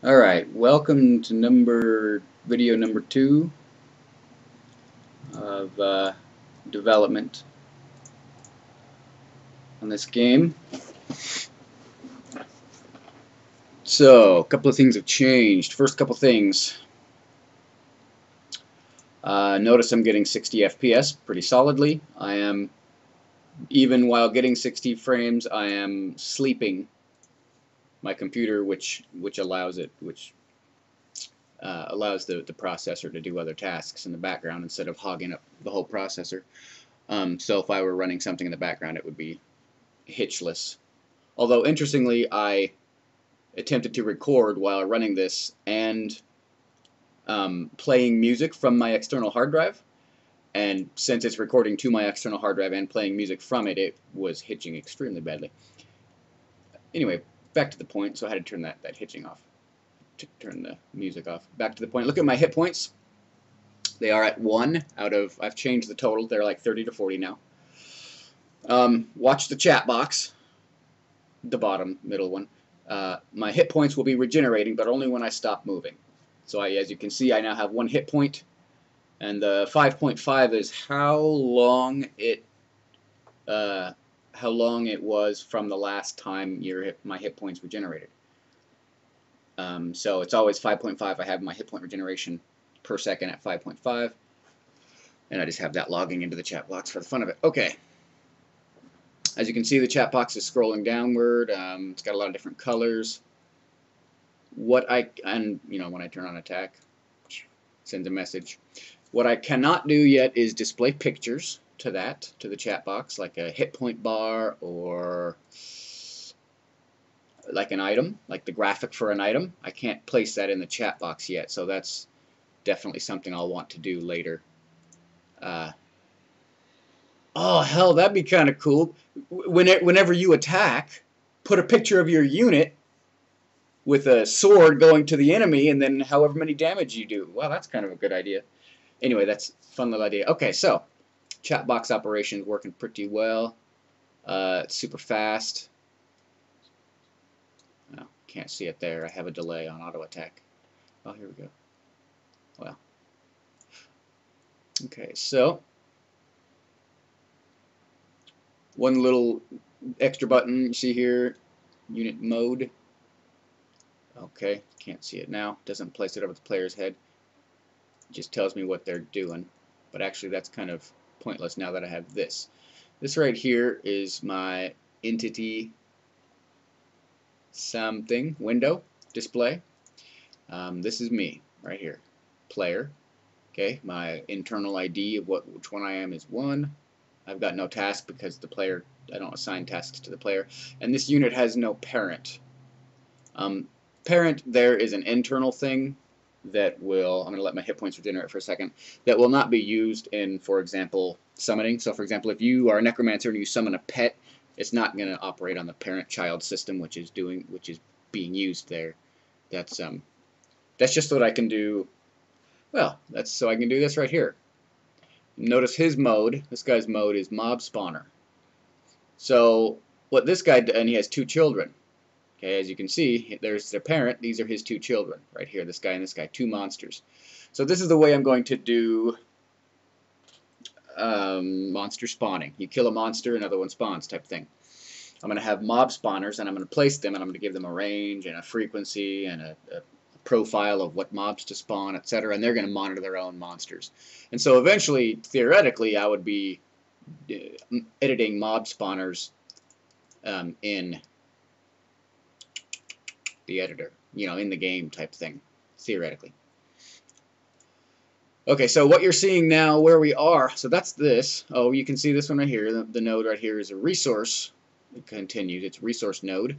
Alright, welcome to video number 2 of development on this game. So, a couple of things have changed. First couple things. Notice I'm getting 60 FPS pretty solidly. Even while getting 60 frames, I am sleeping my computer, which allows the processor to do other tasks in the background instead of hogging up the whole processor. So if I were running something in the background, it would be hitchless. Although, interestingly, I attempted to record while running this and playing music from my external hard drive. And since it's recording to my external hard drive and playing music from it, it was hitching extremely badly. Anyway, back to the point. So I had to turn that hitching off. Turn the music off. Back to the point. Look at my hit points. They are at 1 out of, I've changed the total. They're like 30 to 40 now. Watch the chat box. The bottom, middle one. My hit points will be regenerating, but only when I stop moving. So as you can see, I now have 1 hit point. And the 5.5 is how long it was from the last time my hit points regenerated. So it's always 5.5. I have my hit point regeneration per second at 5.5, and I just have that logging into the chat box for the fun of it. Okay. As you can see, the chat box is scrolling downward. It's got a lot of different colors. When I turn on attack, sends a message. What I cannot do yet is display pictures to the chat box, like a hit point bar or like an item, like the graphic for an item. I can't place that in the chat box yet, so that's definitely something I'll want to do later. Oh, hell, that'd be kind of cool. Whenever you attack, put a picture of your unit with a sword going to the enemy, and then however many damage you do. Well, that's kind of a good idea. Anyway, that's a fun little idea. Okay, so chat box operations working pretty well. It's super fast. Oh, can't see it there. I have a delay on auto attack. Oh, here we go. Well. Okay, so one little extra button you see here, unit mode. Okay, can't see it now. Doesn't place it over the player's head. It just tells me what they're doing. But actually that's kind of pointless now that I have this. This right here is my entity something window display. This is me right here, player. Okay, my internal ID of which one I am is 1. I've got no task because I don't assign tasks to the player. And this unit has no parent. Parent there is an internal thing that will, I'm going to let my hit points regenerate for a second, that will not be used in, for example, summoning. So for example, if you are a necromancer and you summon a pet, it's not going to operate on the parent-child system, which is being used there. That's just what I can do. Well, so I can do this right here. Notice his mode, this guy's mode is mob spawner. So what this guy does, and he has 2 children. Okay, as you can see, there's their parent. These are his 2 children right here, this guy and this guy, 2 monsters. So this is the way I'm going to do monster spawning. You kill a monster, another one spawns type thing. I'm going to have mob spawners, and I'm going to place them, and I'm going to give them a range and a frequency and a profile of what mobs to spawn, etc., and they're going to monitor their own monsters. And so eventually, theoretically, I would be editing mob spawners in the editor, in the game type thing, theoretically. Okay, so what you're seeing now, where we are, so that's this. Oh, you can see this one right here. The node right here is a resource. It continues. It's resource node.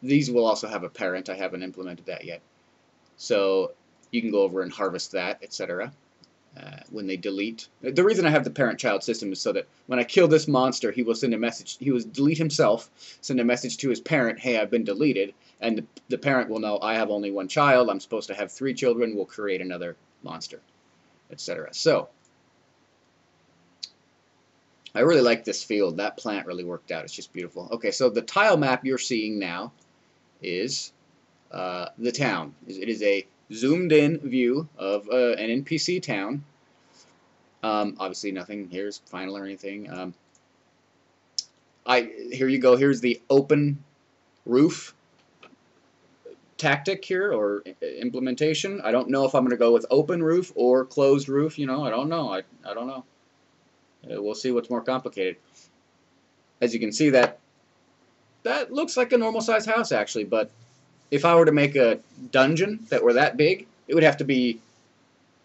These will also have a parent. I haven't implemented that yet. So you can go over and harvest that, etc. When they delete. The reason I have the parent-child system is so that when I kill this monster, he will send a message. He will delete himself, send a message to his parent, hey, I've been deleted, and the parent will know I have only 1 child. I'm supposed to have 3 children. We'll create another monster, etc. So I really like this field. That plant really worked out. It's just beautiful. Okay, so the tile map you're seeing now is the town. It is a zoomed-in view of an NPC town. Obviously, nothing here is final or anything. Here you go. Here's the open roof tactic here, or implementation. I don't know if I'm going to go with open roof or closed roof. You know, I don't know. I don't know. We'll see what's more complicated. As you can see, that looks like a normal sized house actually, but if I were to make a dungeon that were that big, it would have to be,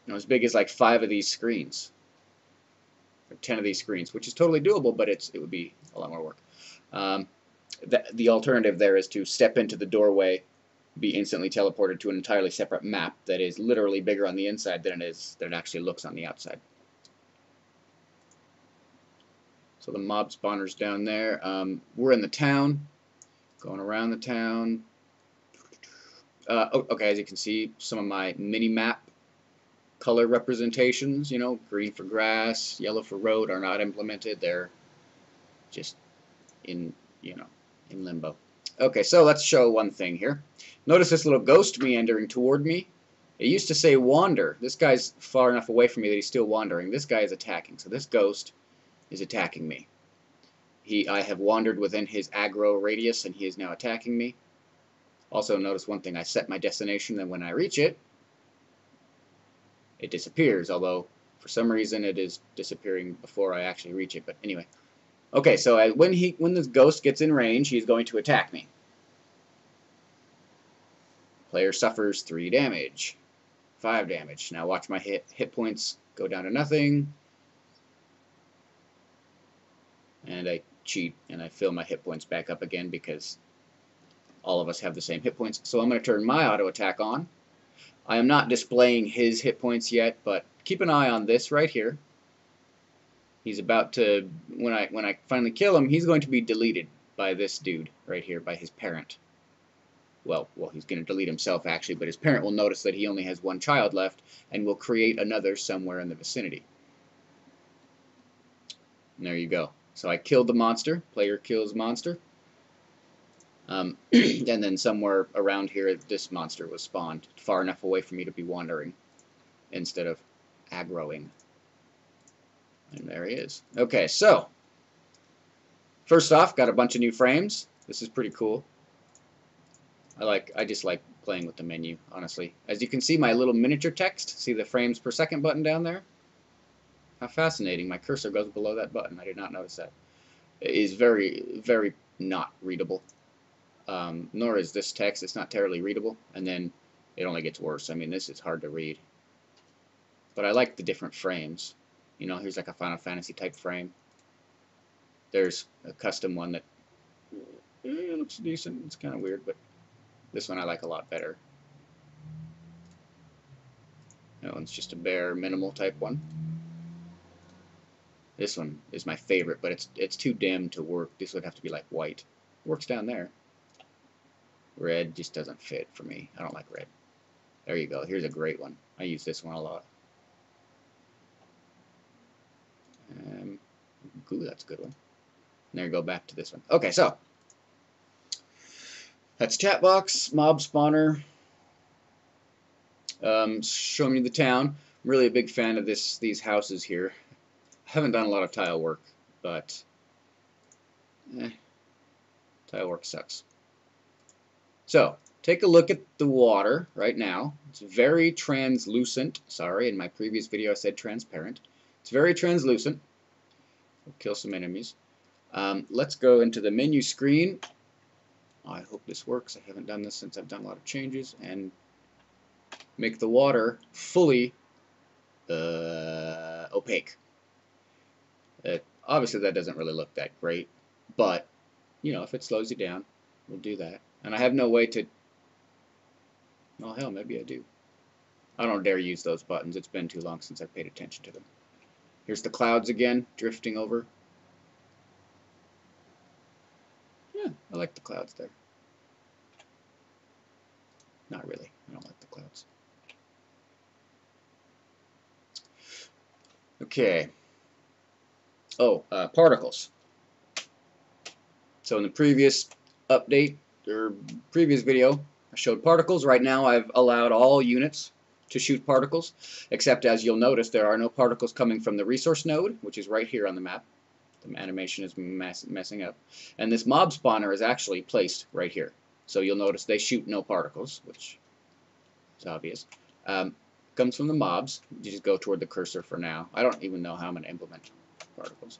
as big as like 5 of these screens, or 10 of these screens, which is totally doable, but it would be a lot more work. The alternative there is to step into the doorway, be instantly teleported to an entirely separate map that is literally bigger on the inside than it actually looks on the outside. So the mob spawner's down there. We're in the town, going around the town. Okay, as you can see, some of my mini-map color representations, green for grass, yellow for road, are not implemented. They're just in limbo. Okay, so let's show one thing here. Notice this little ghost meandering toward me. It used to say wander. This guy's far enough away from me that he's still wandering. This guy is attacking, so this ghost is attacking me. I have wandered within his aggro radius, and he is now attacking me. Also, notice one thing. I set my destination, and when I reach it, it disappears, although for some reason it is disappearing before I actually reach it. But anyway. Okay, so when this ghost gets in range, he's going to attack me. Player suffers 3 damage, 5 damage. Now watch my hit points go down to nothing. And I cheat and I fill my hit points back up again because all of us have the same hit points. So I'm going to turn my auto attack on. I am not displaying his hit points yet, but keep an eye on this right here. He's about to, when I finally kill him, he's going to be deleted by this dude right here, by his parent. Well, he's going to delete himself actually, but his parent will notice that he only has 1 child left and will create another somewhere in the vicinity. And there you go. So I killed the monster. Player kills monster. And then somewhere around here, this monster was spawned, far enough away for me to be wandering instead of aggroing. And there he is. Okay, so first off, got a bunch of new frames. This is pretty cool. I just like playing with the menu, honestly. As you can see, my little miniature text, see the frames per second button down there? How fascinating. My cursor goes below that button. I did not notice that. It is very, very not readable. Nor is this text. It's not terribly readable. And then it only gets worse. I mean, this is hard to read. But I like the different frames. Here's like a Final Fantasy type frame. There's a custom one that looks decent. It's kind of weird, but this one I like a lot better. That one's just a bare minimal type one. This one is my favorite, but it's too dim to work. This would have to be like white. Works down there. Red just doesn't fit for me. I don't like red. There you go. Here's a great one. I use this one a lot. Ooh, that's a good one. And there, go back to this one. Okay, so that's chat box, mob spawner. Showing you the town. I'm really a big fan of these houses here. I haven't done a lot of tile work, but tile work sucks. So take a look at the water right now. It's very translucent. Sorry, in my previous video I said transparent. It's very translucent. We'll kill some enemies. Let's go into the menu screen. I hope this works. I haven't done this since I've done a lot of changes. And make the water fully opaque. Obviously that doesn't really look that great, but if it slows you down, we'll do that. And I have no way to... Oh hell, maybe I do. I don't dare use those buttons. It's been too long since I paid attention to them. Here's the clouds again, drifting over. Yeah, I like the clouds there. Not really. I don't like the clouds. Okay. Oh, particles. So in the previous update, or previous video, I showed particles. Right now I've allowed all units to shoot particles, except as you'll notice there are no particles coming from the resource node, which is right here on the map. The animation is messing up. And this mob spawner is actually placed right here. So you'll notice they shoot no particles, which is obvious. Comes from the mobs. You just go toward the cursor for now. I don't even know how I'm going to implement particles.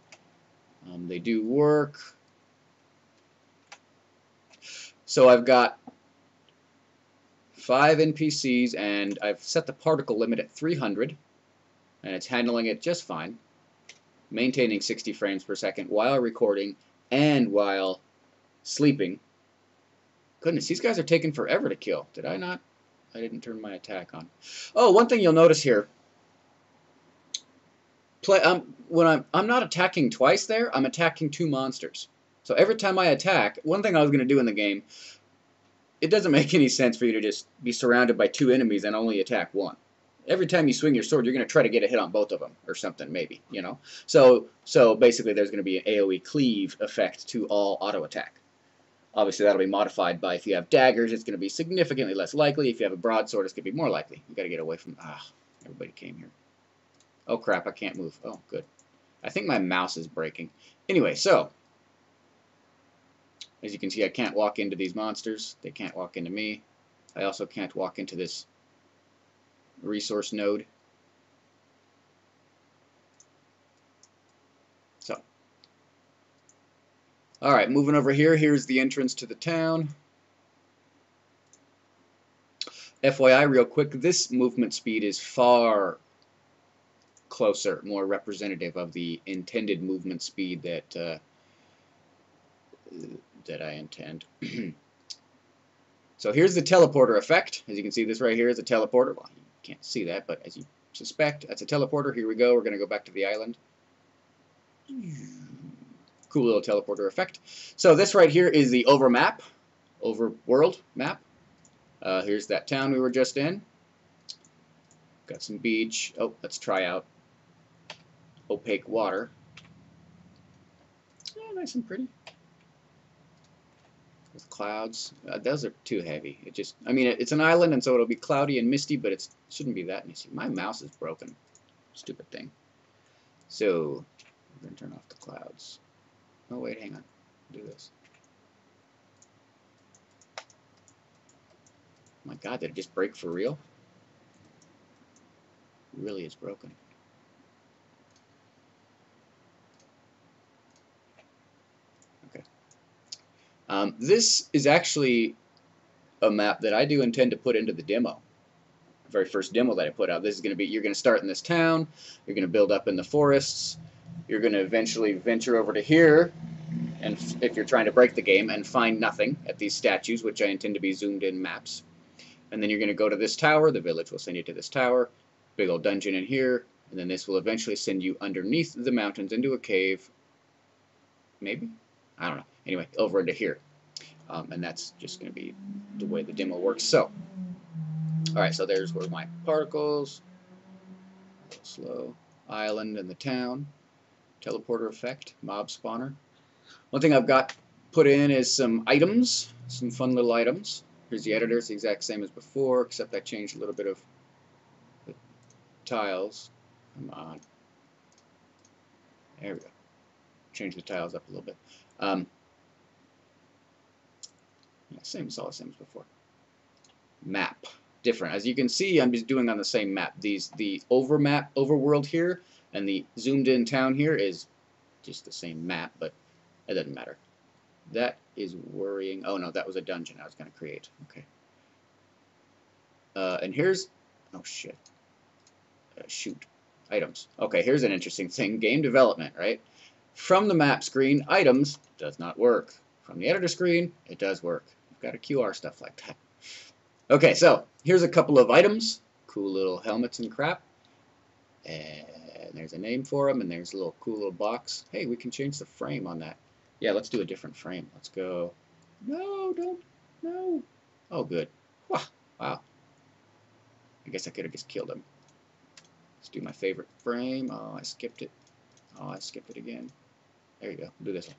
They do work. So I've got 5 NPCs, and I've set the particle limit at 300, and it's handling it just fine, maintaining 60 frames per second while recording and while sleeping. Goodness, these guys are taking forever to kill. Did I not? I didn't turn my attack on. Oh, one thing you'll notice here. When I'm not attacking twice there, I'm attacking 2 monsters. So every time I attack, one thing I was going to do in the game, it doesn't make any sense for you to just be surrounded by 2 enemies and only attack 1. Every time you swing your sword, you're going to try to get a hit on both of them or something, maybe, you know. So basically there's going to be an AoE cleave effect to all auto attack. Obviously that'll be modified by if you have daggers, it's going to be significantly less likely. If you have a broadsword, it's going to be more likely. You got to get away from everybody came here. Oh crap, I can't move. Oh, good. I think my mouse is breaking. Anyway, so as you can see, I can't walk into these monsters. They can't walk into me. I also can't walk into this resource node. So, alright, moving over here. Here's the entrance to the town. FYI, real quick, this movement speed is far closer, more representative of the intended movement speed that I intend. So here's the teleporter effect. As you can see, this right here is a teleporter. Well, you can't see that, but as you suspect, that's a teleporter. Here we go. We're going to go back to the island. Cool little teleporter effect. So this right here is the overworld map. Here's that town we were just in. Got some beach. Oh, let's try out opaque water. Oh, nice and pretty. With clouds. Those are too heavy. I mean, it's an island, and so it'll be cloudy and misty, but it shouldn't be that misty. My mouse is broken. Stupid thing. So, we're going to turn off the clouds. Oh, wait, hang on. Do this. My God, did it just break for real? It really is broken. Okay. This is actually a map that I do intend to put into the demo. The very first demo that I put out. This is going to be, you're going to start in this town, you're going to build up in the forests, you're going to eventually venture over to here, and if you're trying to break the game, and find nothing at these statues, which I intend to be zoomed in maps. And then you're going to go to this tower, the village will send you to this tower, big old dungeon in here, and then this will eventually send you underneath the mountains into a cave, maybe? I don't know. Anyway, over into here. And that's just going to be the way the demo works. So, alright, so there's where my particles, slow, island and the town, teleporter effect, mob spawner. One thing I've got put in is some items, some fun little items. Here's the editor, it's the exact same as before, except I changed a little bit of the tiles. Come on. There we go. Change the tiles up a little bit. Yeah, it's all the same as before. Map. Different. As you can see, I'm just doing on the same map. The overworld here, and the zoomed in town here is just the same map, but it doesn't matter. That is worrying. Oh no, that was a dungeon I was going to create. Okay. And here's, oh shit. Shoot. Items. Okay, here's an interesting thing. Game development, right? From the map screen, items does not work. From the editor screen, it does work. You've got to QR stuff like that. Okay, so here's a couple of items. Cool little helmets and crap. And there's a name for them, and there's a little cool little box. Hey, we can change the frame on that. Yeah, let's do a different frame. Let's go. No, don't. No. Oh, good. Wow. I guess I could have just killed him. Let's do my favorite frame. Oh, I skipped it. Oh, I skipped it again. There you go. Do this one.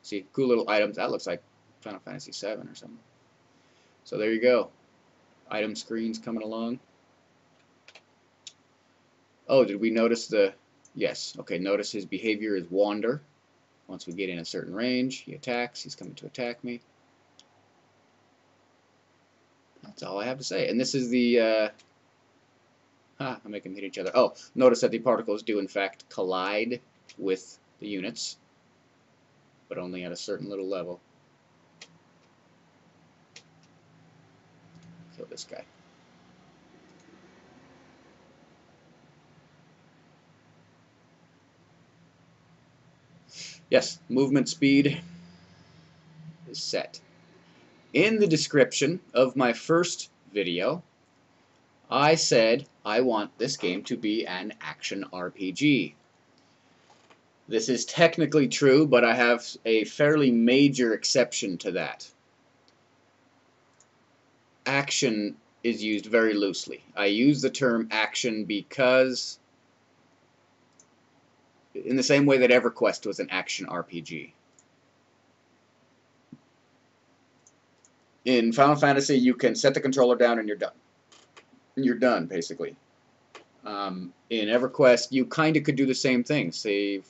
See, cool little items. That looks like Final Fantasy VII or something. So there you go. Item screens coming along. Oh, did we notice the... Yes. Okay, notice his behavior is wander. Once we get in a certain range, he attacks. He's coming to attack me. That's all I have to say. And this is the... I make them hit each other. Oh, notice that the particles do in fact collide with the units, but only at a certain little level. Kill this guy. Yes, movement speed is set. In the description of my first video, I said I want this game to be an action RPG. This is technically true, but I have a fairly major exception to that. Action is used very loosely. I use the term action because, in the same way that Everquest was an action RPG. In Final Fantasy, you can set the controller down and you're done. You're done, basically. In Everquest, you kind of could do the same thing. See,